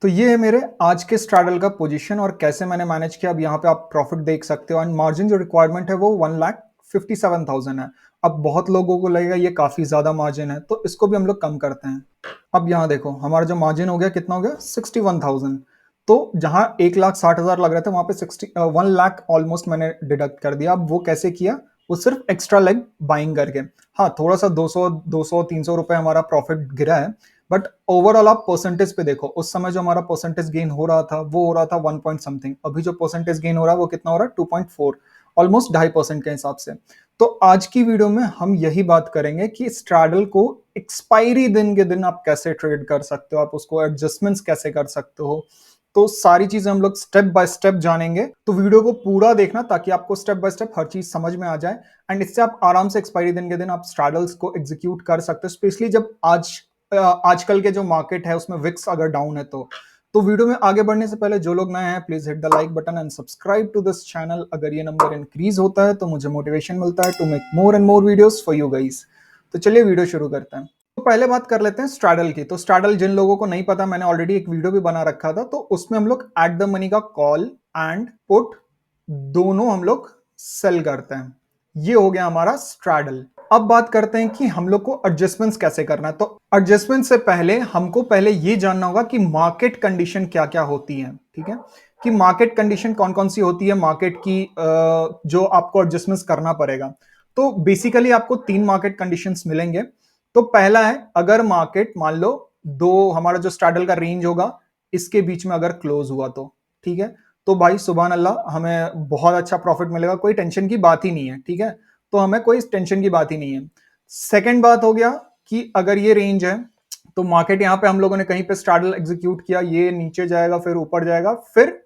तो ये है मेरे आज के स्ट्रैडल का पोजीशन और कैसे मैंने मैनेज किया। अब यहाँ पे आप प्रॉफिट देख सकते हो एंड मार्जिन जो रिक्वायरमेंट है वो 1,57,000 है। अब बहुत लोगों को लगेगा ये काफी ज्यादा मार्जिन है, तो इसको भी हम लोग कम करते हैं। अब यहाँ देखो हमारा जो मार्जिन हो गया कितना हो गया 61,000। तो जहां 1,60,000 लग रहे थे वहां पे 1 लाख ऑलमोस्ट मैंने डिडक्ट कर दिया। अब वो कैसे किया? वो सिर्फ एक्स्ट्रा लेग बाइंग करके। हाँ, थोड़ा सा 200 300 रुपए हमारा प्रॉफिट गिरा है, बट ओवरऑल आप परसेंटेज पे देखो। उस समय जो हमारा परसेंटेज गेन हो रहा था वो हो रहा था 1 पॉइंट समथिंग। अभी जो परसेंटेज गेन हो रहा है वो कितना हो रहा है 2.4, ऑलमोस्ट 2.5% के हिसाब से। तो आज की वीडियो में हम यही बात करेंगे कि स्ट्रैडल को एक्सपायरी दिन के दिन आप कैसे ट्रेड कर सकते हो, आप उसको एडजस्टमेंट्स कैसे कर सकते हो। तो सारी चीजें हम लोग स्टेप बाय स्टेप जानेंगे। तो वीडियो को पूरा देखना ताकि आपको स्टेप बाय स्टेप हर चीज समझ में आ जाए एंड इससे आप आराम से एक्सपायरी दिन के दिन आप स्ट्रैडल्स को एग्जीक्यूट कर सकते हो, स्पेशली जब आजकल के जो मार्केट है उसमें विक्स अगर डाउन है तो वीडियो में आगे बढ़ने से पहले जो लोग नए हैं please hit the like button and subscribe to this channel. अगर ये नंबर इंक्रीज होता है तो मुझे मोटिवेशन मिलता है to make more and more videos for you guys. तो चलिए वीडियो शुरू करते हैं। तो पहले बात कर लेते हैं स्ट्रैडल की। तो स्ट्रैडल जिन लोगों को नहीं पता, मैंने ऑलरेडी एक वीडियो भी बना रखा था, तो उसमें हम लोग एट द मनी का कॉल एंड पुट दोनों हम लोग सेल करते हैं। ये हो गया हमारा स्ट्रैडल। अब बात करते हैं कि हम लोग को एडजस्टमेंट्स कैसे करना है। तो एडजस्टमेंट से पहले हमको पहले ये जानना होगा कि मार्केट कंडीशन क्या क्या होती है। ठीक है, कि मार्केट कंडीशन कौन कौन सी होती है मार्केट की, जो आपको एडजस्टमेंट्स करना पड़ेगा। तो बेसिकली आपको 3 मार्केट कंडीशंस मिलेंगे। तो पहला है, अगर मार्केट मान लो दो हमारा जो स्ट्रैडल का रेंज होगा इसके बीच में अगर क्लोज हुआ तो ठीक है, तो भाई सुभान अल्लाह, हमें बहुत अच्छा प्रॉफिट मिलेगा, कोई टेंशन की बात ही नहीं है। ठीक है, तो हमें कोई टेंशन की बात ही नहीं है। सेकंड बात हो गया कि अगर ये रेंज है तो मार्केट यहां पे हम लोगों ने कहीं पे स्ट्रैडल एग्जीक्यूट किया, ये नीचे जाएगा फिर ऊपर जाएगा फिर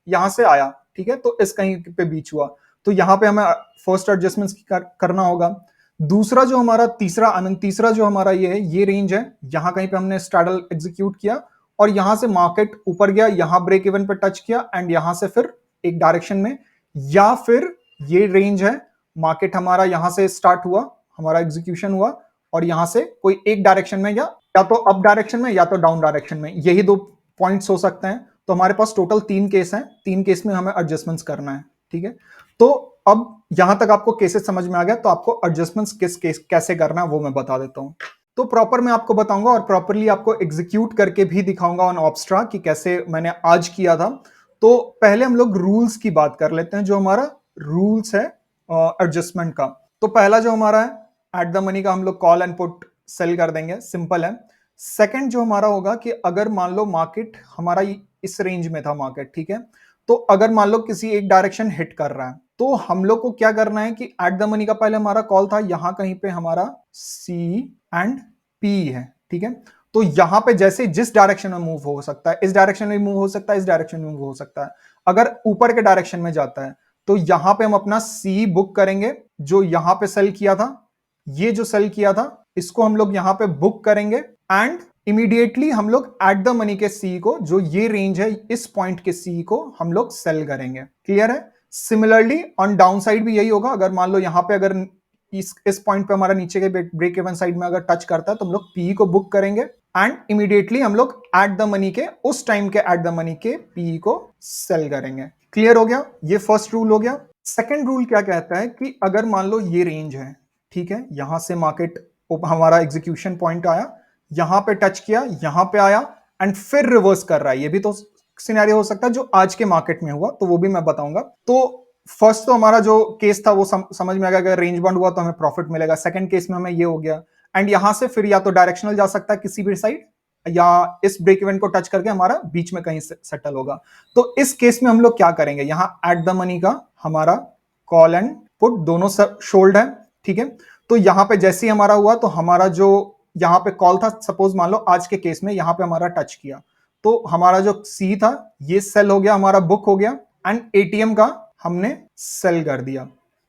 यहां से आया। ठीक है, तो इस कहीं पे बीच हुआ, तो यहां पे हमें फर्स्ट एडजस्टमेंट करना होगा। दूसरा जो हमारा तीसरा जो हमारा ये है, ये रेंज है, यहां कहीं पे हमने स्ट्रैडल एग्जीक्यूट किया और यहां से मार्केट ऊपर गया, यहां ब्रेक इवन पे टच किया एंड यहां से फिर एक डायरेक्शन में, या फिर ये रेंज है, मार्केट हमारा यहां से स्टार्ट हुआ, हमारा एग्जीक्यूशन हुआ और यहां से कोई एक डायरेक्शन में, या तो अप डायरेक्शन में या तो डाउन डायरेक्शन में, यही 2 पॉइंट्स हो सकते हैं। तो हमारे पास टोटल 3 केस हैं, 3 केस में हमें एडजस्टमेंट्स करना है। ठीक है, तो अब यहां तक आपको केसेस समझ में आ गया, तो आपको एडजस्टमेंट्स किस केस कैसे करना है वो मैं बता देता हूं। तो प्रॉपर मैं आपको बताऊंगा और प्रॉपरली आपको एग्जीक्यूट करके भी दिखाऊंगा ऑन ऑब्स्ट्रा कि कैसे मैंने आज किया था। तो पहले हम लोग रूल्स की बात कर लेते हैं, जो हमारा रूल्स है एडजस्टमेंट का। तो पहला जो हमारा है, एट द मनी का हम लोग कॉल एंड पुट सेल कर देंगे, सिंपल है। सेकंड जो हमारा होगा कि अगर मान लो मार्केट हमारा इस रेंज में था मार्केट, ठीक है, तो अगर मान लो किसी एक डायरेक्शन हिट कर रहा है तो हम लोग को क्या करना है कि एट द मनी का पहले हमारा कॉल था, यहां कहीं पे हमारा सी एंड पी है। ठीक है, तो यहां पे जैसे जिस डायरेक्शन में मूव हो सकता है, इस डायरेक्शन में मूव हो सकता है, इस डायरेक्शन में मूव हो सकता है। अगर ऊपर के डायरेक्शन में जाता है तो यहां पे हम अपना सी बुक करेंगे, जो यहां पे सेल किया था, ये जो सेल किया था इसको हम लोग यहां पे बुक करेंगे एंड इमीडिएटली हम लोग एट द मनी के सी को, जो ये रेंज है, इस पॉइंट के सी को हम लोग सेल करेंगे। क्लियर है? सिमिलरली ऑन डाउन साइड भी यही होगा। अगर मान लो यहां पे अगर इस पॉइंट पे हमारा नीचे के ब्रेक इवन साइड में अगर टच करता है तो हम लोग पी को बुक करेंगे एंड इमीडिएटली हम लोग एट द मनी के, उस टाइम के एट द मनी के पी को सेल करेंगे। क्लियर हो गया? ये फर्स्ट रूल हो गया। सेकेंड रूल क्या कहता है कि अगर मान लो ये रेंज है, ठीक है, यहां से मार्केट हमारा एग्जीक्यूशन पॉइंट आया, यहां पे टच किया, यहां पे आया एंड फिर रिवर्स कर रहा है। ये भी तो सिनेरियो हो सकता है जो आज के मार्केट में हुआ, तो वो भी मैं बताऊंगा। तो फर्स्ट तो हमारा जो केस था वो समझ में आ गया, अगर रेंज बाउंड हुआ तो हमें प्रॉफिट मिलेगा। सेकंड केस में हमें ये हो गया एंड यहां से फिर या तो डायरेक्शनल जा सकता है किसी भी साइड, या इस ब्रेक इवेंट को टच करके हमारा बीच में कहीं सेटल होगा। तो इस केस में हम लोग क्या करेंगे, यहां एट द मनी का हमारा कॉल एंड पुट दोनों शोल्ड है। ठीक है, तो यहां पे जैसे ही हमारा हुआ तो हमारा जो यहां पे कॉल था, सपोज मान लो आज के केस में यहां पे हमारा टच किया, तो हमारा जो सी था ये सेल हो गया, हमारा बुक हो गया एंड एटीएम का हमने सेल कर दिया।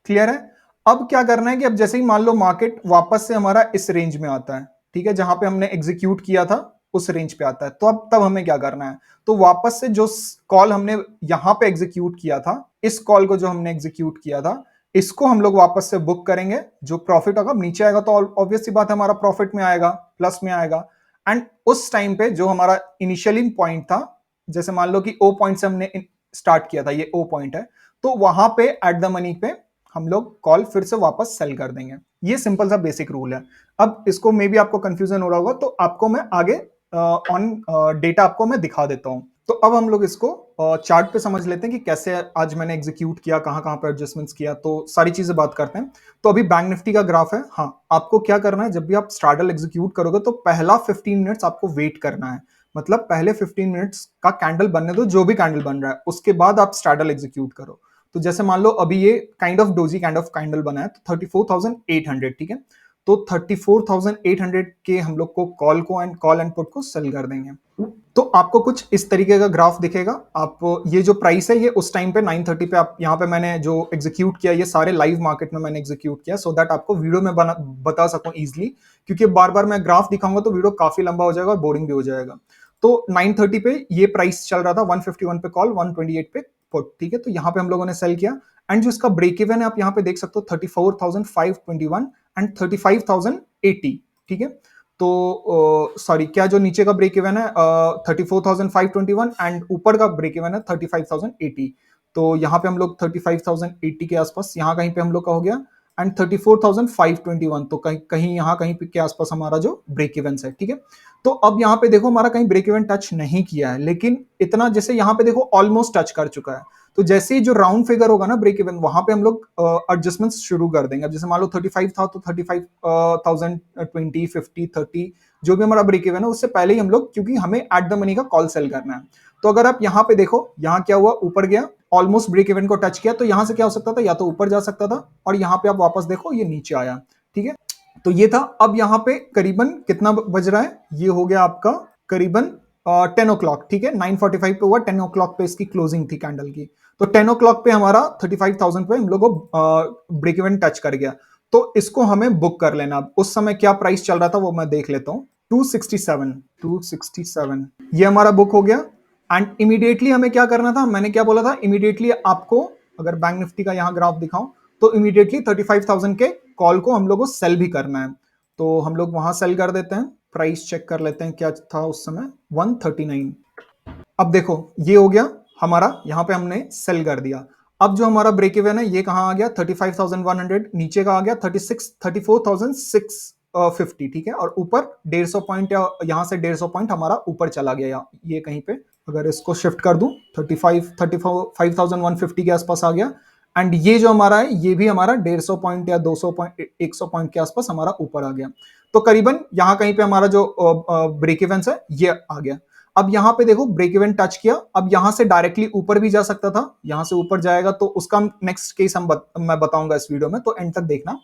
क्लियर है? अब क्या करना है कि अब जैसे ही मान लो मार्केट वापस से हमारा इस रेंज में आता है, ठीक है, जहां पे हमने एग्जीक्यूट किया था उस रेंज पे आता है, तो अब तब हमें क्या करना है, तो वापस से जो कॉल हमने यहां पे एग्जीक्यूट किया था, इस कॉल को जो हमने एग्जीक्यूट किया था, इसको हम लोग वापस से बुक करेंगे। जो प्रॉफिट होगा नीचे आएगा तो ऑब्वियस सी बात है हमारा प्रॉफिट में आएगा, प्लस में आएगा। एंड उस टाइम पे जो हमारा इनिशियली पॉइंट था जैसे मान लो कि ओ पॉइंट से हमने स्टार्ट किया था, ये ओ पॉइंट है, तो वहां पे एट द मनी पे हम लोग कॉल फिर से वापस सेल कर देंगे। ये सिंपल सा बेसिक रूल है। अब इसको मे भी आपको कंफ्यूजन हो रहा होगा, तो आपको मैं आगे ऑन डेटा आपको मैं दिखा देता हूं। तो अब हम लोग इसको चार्ट पे समझ लेते हैं कि कैसे आज मैंने एग्जीक्यूट किया, कहां कहां पे एडजस्टमेंट्स किया, तो सारी चीजें बात करते हैं। तो अभी बैंक निफ्टी का ग्राफ है। हाँ, आपको क्या करना है, जब भी आप स्ट्रैडल एग्जीक्यूट करोगे तो पहला 15 मिनट्स आपको वेट करना है। मतलब पहले 15 मिनट्स का कैंडल बनने दो, जो भी कैंडल बन रहा है, उसके बाद आप स्ट्रैडल एग्जीक्यूट करो। तो जैसे मान लो अभी ये kind of doji kind of candle बना है, तो 34,800, ठीक है। तो 34,800 के हम लोग को कॉल एंड पुट को सेल कर देंगे। तो आपको कुछ इस तरीके का ग्राफ दिखेगा। आप ये जो प्राइस है, ये उस टाइम पे 9:30 पे, आप यहाँ पे मैंने जो एग्जीक्यूट किया, ये सारे लाइव मार्केट में मैंने एग्जीक्यूट किया, सो दैट आपको वीडियो में बता सकूं इजीली, क्योंकि बार बार मैं ग्राफ दिखाऊंगा तो वीडियो काफी लंबा हो जाएगा और बोरिंग भी हो जाएगा। तो 9:30 पे ये प्राइस चल रहा था, 151 पे कॉल, 128 पे पुट, ठीक है। तो यहाँ पे हम लोगों ने सेल किया, एंड जो इसका ब्रेक इवन है आप यहाँ पे देख सकते हो, 34,521 एंड 35,080, ठीक है। तो सॉरी, क्या जो नीचे का ब्रेक इवन है 34,521 एंड ऊपर का ब्रेक इवन है 35,080। तो यहाँ पे हम लोग 35,080 के आसपास, यहाँ कहीं पे हम लोग का हो गया, एंड 34,521, तो कहीं कहीं यहाँ कहीं पे के आसपास हमारा जो ब्रेक इवन है, ठीक है। तो अब यहाँ पे देखो हमारा कहीं ब्रेक इवन टच नहीं किया है, लेकिन इतना जैसे यहाँ पे देखो ऑलमोस्ट टच कर चुका है। तो जैसे ही जो राउंड फिगर होगा ना ब्रेक इवन, वहां पे हम लोग एडजस्टमेंट्स शुरू कर देंगे। अब जैसे मान लो 35 था, तो 35,020, 50, 30 जो भी हमारा ब्रेक इवन है, उससे पहले ही हम लोग, क्योंकि हमें एट द मनी का कॉल सेल करना है। तो अगर आप यहाँ पे देखो, यहाँ क्या हुआ, ऊपर गया, ऑलमोस्ट ब्रेक इवन को टच किया, तो यहाँ से क्या हो सकता था, या तो ऊपर जा सकता था, और यहाँ पे आप वापस देखो ये नीचे आया, ठीक है। तो ये था। अब यहाँ पे करीबन कितना बज रहा है, ये हो गया आपका करीबन 10 ओ क्लॉक, ठीक है। 9:45 पे हुआ, 10 ओ क्लॉक पे इसकी क्लोजिंग थी कैंडल की। तो 10 ओ क्लॉक पे हमारा 35,000 पे हम लोग को ब्रेक इवन टच कर गया। तो इसको हमें बुक कर लेना। अब उस समय क्या प्राइस चल रहा था वो मैं देख लेता हूं, 267 ये हमारा बुक हो गया। एंड इमीडिएटली हमें क्या करना था, मैंने क्या बोला था, इमीडिएटली आपको, अगर बैंक निफ्टी का यहां ग्राफ दिखाऊं, तो इमीडिएटली 35,000 के कॉल को हम लोग को सेल भी करना है। तो हम लोग वहां सेल कर देते हैं। प्राइस चेक कर लेते हैं क्या था उस समय, 139। अब देखो ये हो गया हमारा, यहां पे हमने सेल कर दिया। अब जो हमारा ब्रेक इवन है, ये कहां आ गया, 35,100, नीचे का आ गया 34,650, ठीक है। और ऊपर 150 पॉइंट, या यहां से 150 पॉइंट हमारा ऊपर चला गया, ये कहीं पे अगर इसको शिफ्ट कर दूं, 35,150 के आसपास आ गया। एंड ये जो हमारा है, ये भी हमारा 150 पॉइंट या 200 पॉइंट, 100 पॉइंट के आसपास हमारा ऊपर आ गया। तो करीबन यहां कहीं पे हमारा जो ब्रेक इवन है, ये आ गया। अब यहां पे देखो ब्रेक इवन टच किया। अब यहां से डायरेक्टली ऊपर भी जा सकता था, यहां से ऊपर जाएगा तो उसका नेक्स्ट केस मैं बताऊंगा इस वीडियो में, तो एंड तक देखना।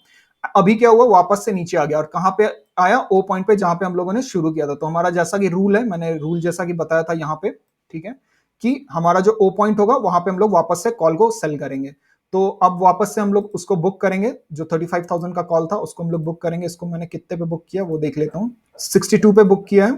अभी क्या हुआ, वापस से नीचे आ गया, और कहां पे आया, ओ पॉइंट पे, जहां पे हम लोगों ने शुरू किया था। तो हमारा जैसा कि रूल है, मैंने रूल जैसा कि बताया था यहां पे, ठीक है, कि हमारा जो ओ पॉइंट होगा वहां पे हम लोग वापस से कॉल को सेल करेंगे। तो अब वापस से हम लोग उसको बुक करेंगे, जो 35,000 का कॉल था उसको हम लोग बुक करेंगे। इसको मैंने कितने पे बुक किया वो देख लेता हूँ, 62 पे बुक किया है,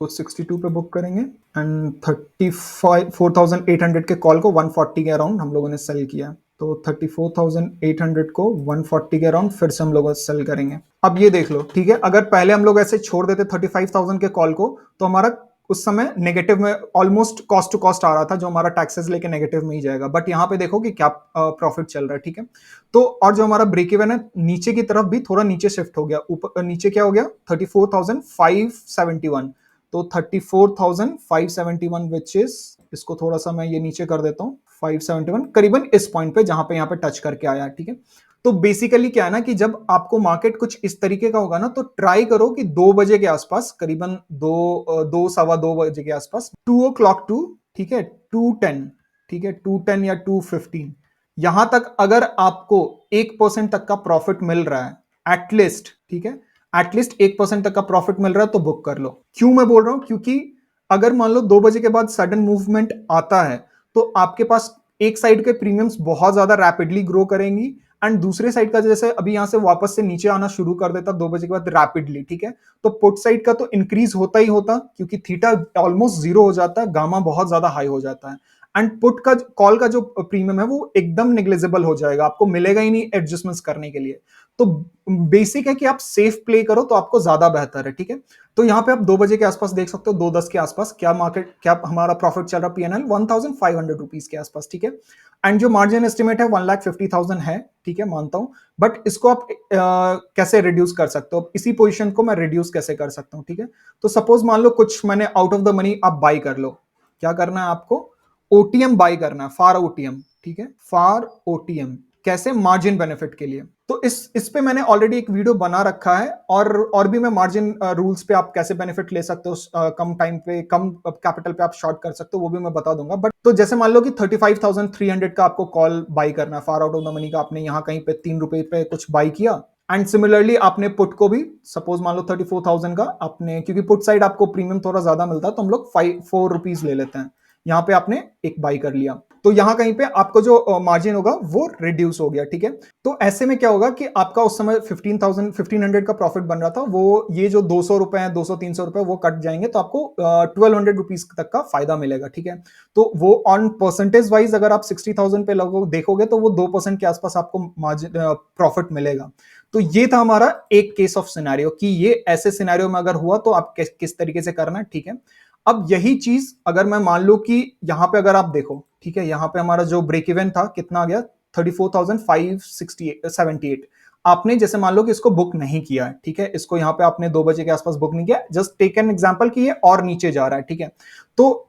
तो 62 पे बुक करेंगे। एंड 34,800 के कॉल को 140 के अराउंड हम लोगों ने सेल किया। तो 34,800 को 140 के अराउंड फिर से हम लोग सेल करेंगे। अब ये देख लो, ठीक है, अगर पहले हम लोग ऐसे छोड़ देते 35,000 के कॉल को, तो हमारा उस समय नेगेटिव में ऑलमोस्ट कॉस्ट टू कॉस्ट आ रहा था, जो हमारा टैक्सेस लेके नेगेटिव में ही जाएगा। बट यहाँ पे देखो कि क्या प्रॉफिट चल रहा है, ठीक है। तो और जो हमारा ब्रेक इवन है, नीचे की तरफ भी थोड़ा नीचे शिफ्ट हो गया, ऊपर नीचे क्या हो गया, 34,571। तो 34,571 विच इज, इसको थोड़ा सा मैं ये नीचे कर देता हूँ, 571 करीबन इस पॉइंट पे, जहां पे यहाँ पे टच करके आया, ठीक है। तो बेसिकली क्या है ना, कि जब आपको मार्केट कुछ इस तरीके का होगा ना, तो ट्राई करो कि 2 बजे के आसपास, करीबन 2 बजे के आसपास, 2 ओ क्लॉक टू, ठीक है, 2:10, ठीक है, 2:10 या 2:15, यहां तक अगर आपको 1% तक का प्रॉफिट मिल रहा है एटलीस्ट, ठीक है, एटलीस्ट 1% तक का प्रॉफिट मिल रहा है, तो बुक कर लो। क्यों मैं बोल रहा हूं, क्योंकि अगर मान लो 2 बजे के बाद सडन मूवमेंट आता है, तो आपके पास एक साइड के प्रीमियम्स बहुत ज्यादा रैपिडली ग्रो करेंगी, एंड दूसरे साइड का जैसे अभी यहां से वापस से नीचे आना शुरू कर देता 2 बजे के बाद रैपिडली, ठीक है। तो पुट साइड का तो इंक्रीज होता ही होता, क्योंकि थीटा ऑलमोस्ट जीरो हो जाता है, गामा बहुत ज्यादा हाई हो जाता है। एंड पुट का कॉल का जो प्रीमियम है वो एकदम नेग्लिजिबल हो जाएगा, आपको मिलेगा ही नहीं एडजस्टमेंट्स करने के लिए। तो बेसिक है कि आप सेफ प्ले करो तो आपको ज्यादा बेहतर है, ठीक है। तो यहाँ पे आप 2 बजे के आसपास देख सकते हो, 2:10 के आसपास क्या मार्केट, क्या हमारा प्रॉफिट चल रहा, पीएनएल 1500 रुपीज के आसपास, ठीक है। एंड जो मार्जिन एस्टिमेट है 1,50,000 है, ठीक है, मानता हूं। बट इसको आप कैसे रिड्यूस कर सकते हो, इसी पोजीशन को मैं रिड्यूस कैसे कर सकता हूं, ठीक है। तो सपोज मान लो कुछ मैंने आउट ऑफ द मनी आप बाई कर लो, क्या करना है आपको, ओटीएम बाई करना है, फार ओटीएम, ठीक है, फार ओटीएम, कैसे, मार्जिन बेनिफिट के लिए। तो इस पे मैंने ऑलरेडी एक वीडियो बना रखा है, और भी मैं मार्जिन रूल्स पे आप कैसे बेनिफिट ले सकते हो, कम टाइम पे कम कैपिटल पे आप शॉर्ट कर सकते हो, वो भी मैं बता दूंगा। बट तो जैसे मान लो कि 35,300 का आपको कॉल बाई करना है, far out of the money का, आपने यहाँ कहीं पे 3 रुपए पे कुछ बाई किया। एंड सिमिलरली आपने पुट को भी सपोज मान लो 34,000 का आपने, क्योंकि पुट साइड आपको प्रीमियम थोड़ा ज्यादा मिलता है तो हम लोग 4 रुपीज ले लेते हैं, यहाँ पे आपने एक बाई कर लिया, तो यहां कहीं पे आपको जो मार्जिन होगा वो रिड्यूस हो गया, ठीक है। तो ऐसे में क्या होगा कि आपका उस समय 15,000 का प्रॉफिट बन रहा था, वो ये जो 200 रुपए है, 200-300 रुपए वो कट जाएंगे, तो आपको 1,200 रुपीज तक का फायदा मिलेगा, ठीक है। तो वो ऑन परसेंटेज वाइज अगर आप 60,000 पे लोगों देखोगे तो वो 2% के आसपास आपको मार्जिन प्रॉफिट मिलेगा। तो ये था हमारा एक केस ऑफ सिनेरियो कि ये ऐसे सिनेरियो में अगर हुआ तो आप किस तरीके से करना है, ठीक है। अब यही चीज अगर मैं मान लो कि यहां पे अगर आप देखो, ठीक है, यहां पे हमारा जो ब्रेक इवन था कितना आ गया, 34,578। आपने जैसे मान लो कि इसको बुक नहीं किया है, ठीक है, इसको यहाँ पे आपने 2 बजे के आसपास बुक नहीं किया, जस्ट टेक एन एग्जांपल कि ये और नीचे जा रहा है, ठीक है। तो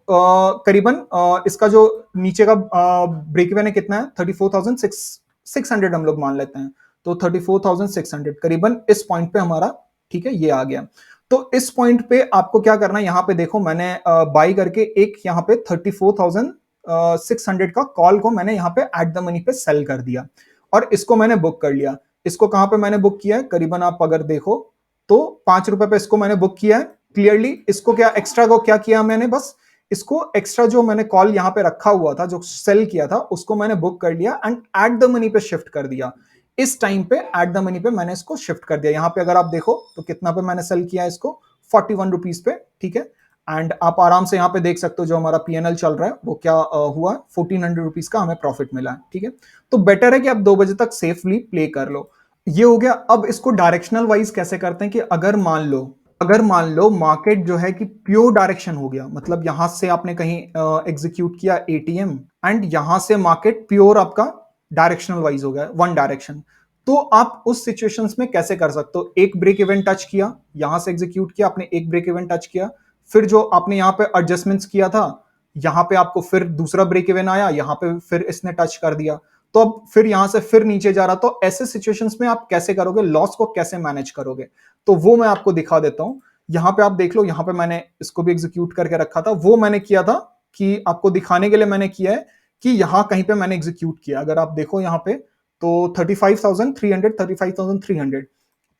करीबन इसका जो नीचे का ब्रेक इवन है कितना है, 34,600 हम लोग मान लेते हैं। तो 34,600 करीबन इस पॉइंट पे हमारा, ठीक है, ये आ गया। तो इस पॉइंट पे आपको क्या करना है, यहां पे देखो मैंने बाई करके एक यहाँ पे 34,600 का कॉल को मैंने यहाँ पे एट द मनी पे सेल कर दिया, और इसको मैंने बुक कर लिया। इसको कहां पे मैंने बुक किया है, करीबन आप अगर देखो तो 5 रुपए पे इसको मैंने बुक किया है क्लियरली। इसको क्या एक्स्ट्रा को क्या किया मैंने, बस इसको एक्स्ट्रा जो मैंने कॉल यहाँ पे रखा हुआ था, जो सेल किया था, उसको मैंने बुक कर लिया एंड एट द मनी पे शिफ्ट कर दिया। इस टाइम पे एट द मनी पे मैंने इसको शिफ्ट कर दिया। यहां पे अगर आप देखो तो कितना पे मैंने सेल किया इसको, 41 रुपीज पे, ठीक है। एंड आप आराम से यहाँ पे देख सकते हो जो हमारा पीएनएल चल रहा है वो क्या हुआ, 1400 रुपीज का हमें प्रॉफिट मिला है, ठीक है। तो बेटर है कि आप 2 बजे तक सेफली प्ले कर लो। ये हो गया। अब इसको डायरेक्शनल वाइज कैसे करते हैं कि अगर मान लो मार्केट जो है कि प्योर डायरेक्शन हो गया, मतलब यहां से आपने कहीं एग्जीक्यूट किया एटीएम एंड यहां से मार्केट प्योर आपका डायरेक्शनल वाइज हो गया, वन डायरेक्शन। तो आप उस सिचुएशंस में कैसे कर सकते हो, एक ब्रेक इवेंट टच किया, यहां से एग्जीक्यूट किया आपने, एक ब्रेक इवेंट टच किया, फिर जो आपने यहां पे एडजस्टमेंट्स किया था, यहां पे आपको फिर दूसरा ब्रेक इवेंट आया, यहां पे फिर इसने टच कर दिया, तो अब फिर यहां से फिर नीचे जा रहा। तो ऐसे सिचुएशंस में आप कैसे करोगे, लॉस को कैसे मैनेज करोगे, तो वो मैं आपको दिखा देता हूं। यहां पे आप देख लो, यहां पे मैंने इसको भी एग्जीक्यूट करके रखा था, वो मैंने किया था कि आपको दिखाने के लिए मैंने किया है कि यहां कहीं पे मैंने एग्जीक्यूट किया। अगर आप देखो यहां पे तो 35,300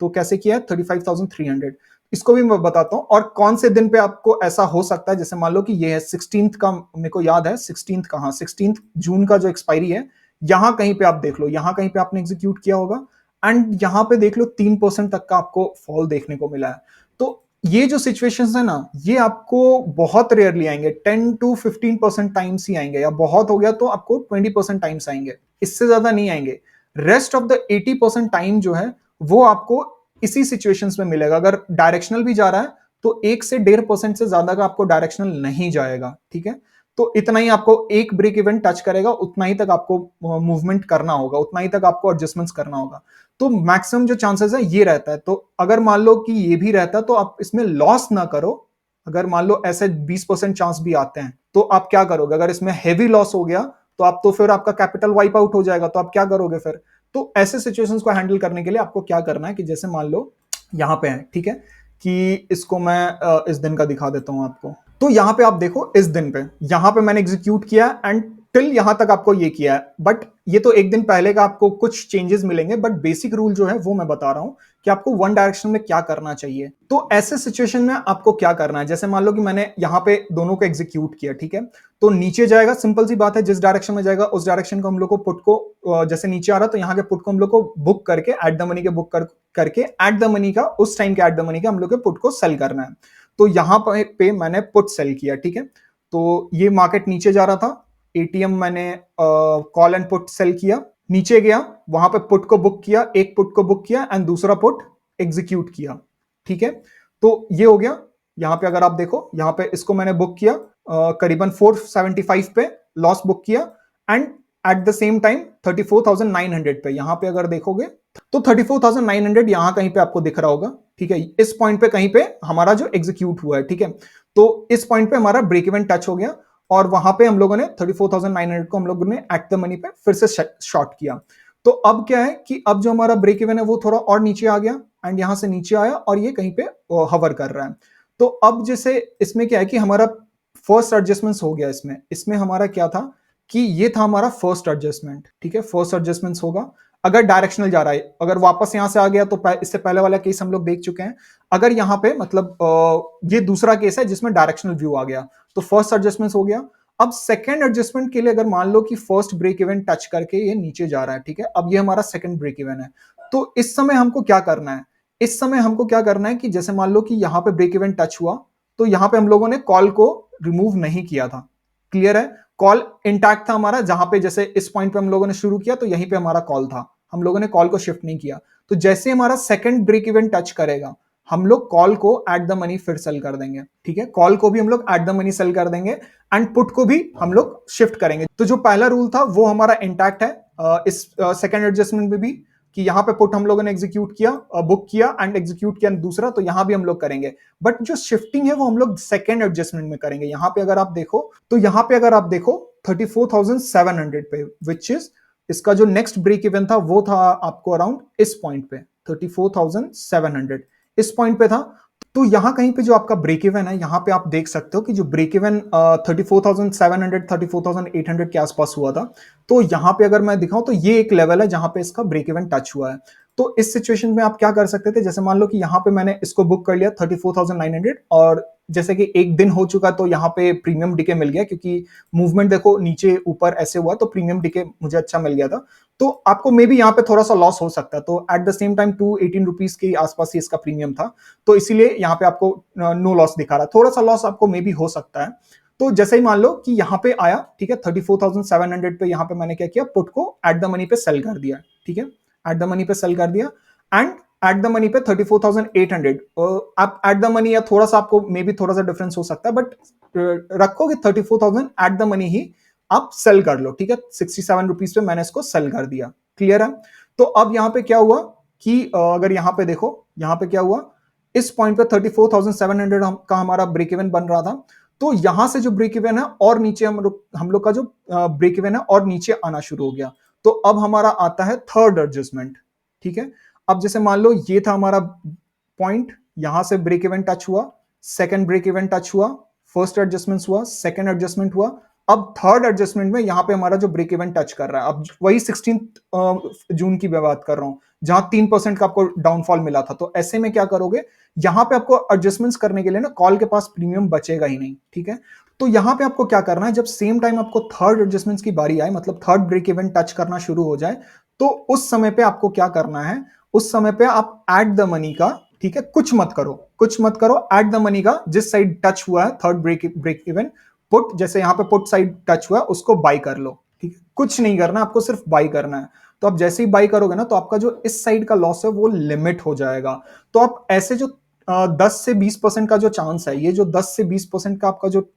तो कैसे किया है, 35,300, इसको भी मैं बताता हूं। और कौन से दिन पे आपको ऐसा हो सकता है, जैसे मान लो कि ये है 16th का, मेरे को याद है 16th का, हाँ 16th जून का जो एक्सपायरी है, यहां कहीं पे आप देख लो, यहां कहीं पे आपने एग्जीक्यूट किया होगा एंड यहां पे देख लो 3% तक का आपको फॉल देखने को मिला है। तो ये जो सिचुएशंस है ना, ये आपको बहुत रेयरली आएंगे, 10 to 15% टाइम्स ही आएंगे, या बहुत हो गया तो आपको 20% टाइम्स आएंगे, इससे ज्यादा नहीं आएंगे। रेस्ट ऑफ द 80% टाइम जो है वो आपको इसी सिचुएशंस में मिलेगा। अगर डायरेक्शनल भी जा रहा है तो 1 से 1.5% से ज्यादा का आपको डायरेक्शनल नहीं जाएगा, ठीक है। तो इतना ही आपको एक ब्रेक इवेंट टच करेगा, उतना ही तक आपको मूवमेंट करना होगा, उतना ही तक आपको एडजस्टमेंट्स करना होगा। तो मैक्सिमम जो चांसेस है ये रहता है। तो अगर मान लो कि ये भी रहता है तो आप इसमें लॉस ना करो। अगर मान लो ऐसे 20% चांस भी आते हैं तो आप क्या करोगे, अगर इसमें हेवी लॉस हो गया तो आप तो फिर आपका कैपिटल वाइप आउट हो जाएगा, तो आप क्या करोगे फिर। तो ऐसे सिचुएशंस को हैंडल करने के लिए आपको क्या करना है कि जैसे मान लो यहां पे है, ठीक है, कि इसको मैं इस दिन का दिखा देता हूं आपको। तो यहां पे आप देखो इस दिन पे यहां पे मैंने एग्जीक्यूट किया एंड टिल यहां तक आपको ये किया है, बट ये तो एक दिन पहले का, आपको कुछ चेंजेस मिलेंगे, बट बेसिक रूल जो है वो मैं बता रहा हूं कि आपको वन डायरेक्शन में क्या करना चाहिए। तो ऐसे सिचुएशन में आपको क्या करना है, जैसे मान लो कि मैंने यहां पे दोनों को एग्जीक्यूट किया, ठीक है, तो नीचे जाएगा, सिंपल सी बात है, जिस डायरेक्शन में जाएगा उस डायरेक्शन को हम लोग को पुट को, जैसे नीचे आ रहा तो यहाँ के पुट को हम लोग को बुक करके एट द मनी के बुक करके एट द मनी का, उस टाइम के एट द मनी का हम लोग के पुट को सेल करना है। तो यहां पे मैंने पुट सेल किया, ठीक है। तो ये मार्केट नीचे जा रहा था, एटीएम मैंने कॉल एंड पुट सेल किया, नीचे गया, वहां पे पुट को बुक किया, एक पुट को बुक किया एंड दूसरा पुट एग्जीक्यूट किया, ठीक है। तो ये हो गया। यहां पे अगर आप देखो, यहां पे इसको मैंने बुक किया करीबन 475 पे लॉस बुक किया, and at the same time 34,900 पे, यहां पे अगर देखोगे तो 34,900 यहां कहीं पे आपको दिख रहा होगा, ठीक है। इस पॉइंट पे कहीं पे हमारा जो एग्जीक्यूट हुआ है, ठीक है। तो इस पॉइंट पे हमारा ब्रेक इवन टच हो गया और वहां पे हम लोगों ने 34,900 को हम लोगों ने एट द मनी पे फिर से शॉर्ट किया। तो अब क्या है कि अब जो हमारा ब्रेक इवन है वो थोड़ा और नीचे आ गया एंड यहां से नीचे आया और ये कहीं पे हवर कर रहा है। तो अब जैसे इसमें क्या है कि हमारा फर्स्ट एडजस्टमेंट हो गया, इसमें इसमें हमारा क्या था कि ये था हमारा फर्स्ट एडजस्टमेंट, ठीक है। फर्स्ट एडजस्टमेंट होगा अगर डायरेक्शनल जा रहा है, अगर वापस यहां से आ गया तो इससे पहले वाला केस हम लोग देख चुके हैं। अगर यहां पे मतलब ये दूसरा केस है जिसमें डायरेक्शनल व्यू आ गया, तो फर्स्ट एडजस्टमेंट हो गया। अब सेकंड एडजस्टमेंट के लिए अगर मान लो कि फर्स्ट ब्रेक इवन टच करके ये नीचे जा रहा है, ठीक है, अब ये हमारा सेकंड ब्रेक इवन है। तो इस समय हमको क्या करना है, इस समय हमको क्या करना है कि जैसे मान लो कि यहां पे ब्रेक इवन टच हुआ, तो यहां पे हम लोगों ने कॉल को रिमूव नहीं किया था, क्लियर है। कॉल इंटैक्ट था हमारा, जहां पे जैसे इस पॉइंट पे हम लोगों ने शुरू किया तो यहीं पे हमारा कॉल था, हम लोगों ने कॉल को शिफ्ट नहीं किया। तो जैसे हमारा सेकंड ब्रेक इवन टच करेगा, हम लोग कॉल को एट द मनी फिर सेल कर देंगे, ठीक है। कॉल को भी हम लोग एट द मनी सेल कर देंगे एंड पुट को भी हम लोग शिफ्ट करेंगे। तो जो पहला रूल था वो हमारा इंटैक्ट है इस सेकंड एडजस्टमेंट में भी, कि यहां पे पुट हम लोगों ने एग्जीक्यूट किया, बुक किया एंड एग्जीक्यूट किया दूसरा, तो यहां भी हम लोग करेंगे। बट जो शिफ्टिंग है वो हम लोग सेकंड एडजस्टमेंट में करेंगे। यहां पे अगर आप देखो, तो यहां पे अगर आप देखो 34,700 पे, विच इज इसका जो नेक्स्ट ब्रेक इवन था वो था आपको अराउंड इस पॉइंट पे 34,700, इस पॉइंट पे था। तो यहां कहीं पे जो आपका ब्रेक इवन है, यहां पे आप देख सकते हो कि जो ब्रेक इवन 34,700 34,800 के आसपास हुआ था। तो यहां पे अगर मैं दिखाऊं तो ये एक लेवल है जहां पे इसका ब्रेक इवन टच हुआ है। तो इस सिचुएशन में आप क्या कर सकते थे, जैसे मान लो कि यहां पे मैंने इसको बुक कर लिया 34,900 और जैसे कि एक दिन हो चुका, तो यहाँ पे प्रीमियम डिके मिल गया, क्योंकि मूवमेंट देखो नीचे ऊपर ऐसे हुआ तो प्रीमियम डिके मुझे अच्छा मिल गया था। तो आपको मे बी यहाँ पे थोड़ा सा लॉस हो सकता है। तो at the same time 218 rupees के आसपास ही इसका प्रीमियम था, तो इसीलिए यहाँ पे आपको नो लॉस दिखा रहा है। थोड़ा सा लॉस आपको मे बी हो सकता है। तो जैसे ही मान लो कि यहाँ पे आया, ठीक है, 34,700 पे यहाँ पे मैंने क्या किया, पुट को एट द मनी पे सेल कर दिया, ठीक है, एट द मनी पे सेल कर दिया एंड एट द मनी पे 34,800। आप एट द मनी या थोड़ा सा आपको मे बी थोड़ा सा डिफरेंस हो सकता है, बट रखोगे 34,000 एट द मनी ही आप सेल कर लो, ठीक है। 67 रुपीज पे मैंने इसको सेल कर दिया, क्लियर है। तो अब यहां पे क्या हुआ कि अगर यहां पे देखो, यहां पे क्या हुआ, इस पॉइंट पे 34,700 का हमारा ब्रेक इवन बन रहा था। तो यहां से जो ब्रेक इवन है और नीचे हम लोग का जो ब्रेक इवन है और नीचे आना शुरू हो गया। तो अब हमारा आता है थर्ड एडजस्टमेंट, ठीक है। अब जैसे मान लो ये था हमारा पॉइंट, यहां से ब्रेक इवन टच हुआ, सेकंड ब्रेक इवन टच हुआ, फर्स्ट एडजस्टमेंट हुआ, सेकंड एडजस्टमेंट हुआ। अब थर्ड एडजस्टमेंट में यहां पे हमारा जो ब्रेक इवन टच कर रहा है, अब वही 16 जून की मैं बात कर रहा हूं, जहां 3% का आपको डाउनफॉल मिला था। तो ऐसे में क्या करोगे, यहां पे आपको एडजस्टमेंट्स करने के लिए ना कॉल के पास प्रीमियम बचेगा ही नहीं, ठीक है। तो यहां पे आपको क्या करना है, जब सेम टाइम आपको थर्ड एडजस्टमेंट्स की बारी आए, मतलब थर्ड ब्रेक इवन टच करना शुरू हो जाए, तो उस समय पे आपको क्या करना है, उस समय पे आप एट द मनी का, ठीक है, कुछ मत करो, कुछ मत करो, एट द मनी का जिस साइड टच हुआ है थर्ड ब्रेक इवन पुट, जैसे यहां पे पुट साइड टच हुआ है उसको बाई कर लो, ठीक है। कुछ नहीं करना, आपको सिर्फ बाई करना है। तो आप जैसे ही बाई करोगे ना, तो आपका जो इस साइड का लॉस है वो लिमिट हो जाएगा। तो आप ऐसे जो 10 से 20% का जो चांस है, ये जो 10 से 20% का आपका जो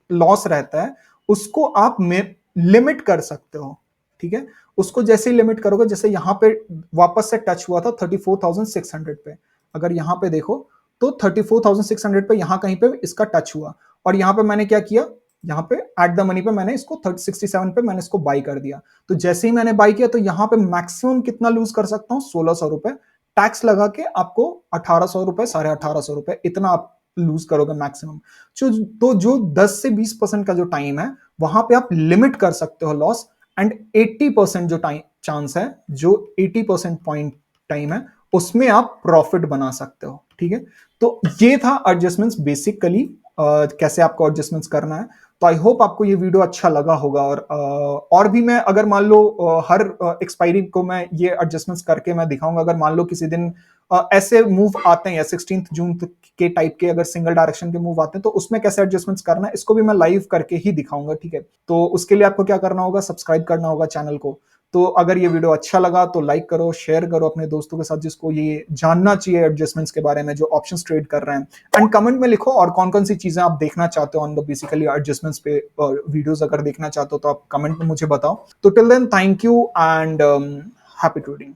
लॉस रहता है, उसको आप लिमिट कर सकते हो, ठीक है। उसको जैसे ही लिमिट करोगे, जैसे यहां पे वापस से टच हुआ था 34,600 पे, अगर यहां पे देखो तो 34,600 पे यहां कहीं पे इसका टच हुआ, और यहां पे मैंने क्या किया, यहां पे एट द मनी पे मैंने इसको 67 पे मैंने इसको बाई कर दिया। तो जैसे ही मैंने बाई किया, तो यहां पे मैक्सिमम कितना लूज कर सकता हूं, 1,600 रुपए, टैक्स लगा के आपको 1,800 रुपए, 1,850 रुपए, इतना आप लूज करोगे मैक्सिमम। तो जो 10 से 20% का जो टाइम है, वहां पे आप लिमिट कर सकते हो लॉस, एंड 80% जो टाइम चांस है, जो 80% पॉइंट टाइम है, उसमें आप प्रॉफिट बना सकते हो, ठीक है। तो ये था एडजस्टमेंट्स बेसिकली, कैसे आपको एडजस्टमेंट्स करना है। तो आई होप आपको ये वीडियो अच्छा लगा होगा, और भी मैं अगर मान लो हर एक्सपायरी को मैं ये एडजस्टमेंट्स करके मैं दिखाऊंगा। अगर मान लो किसी दिन ऐसे मूव आते हैं या 16 जून के टाइप के अगर सिंगल डायरेक्शन के मूव आते हैं तो उसमें कैसे एडजस्टमेंट्स करना है इसको भी मैं लाइव करके ही दिखाऊंगा, ठीक है। तो उसके लिए आपको क्या करना होगा, सब्सक्राइब करना होगा चैनल को। तो अगर ये वीडियो अच्छा लगा तो लाइक करो, शेयर करो अपने दोस्तों के साथ जिसको ये जानना चाहिए एडजस्टमेंट्स के बारे में, जो ऑप्शंस ट्रेड कर रहे हैं। एंड कमेंट में लिखो और कौन कौन सी चीजें आप देखना चाहते हो ऑन द बेसिकली एडजस्टमेंट्स पे, वीडियोस अगर देखना चाहते हो तो आप कमेंट में मुझे बताओ। तो till then thank you and happy trading.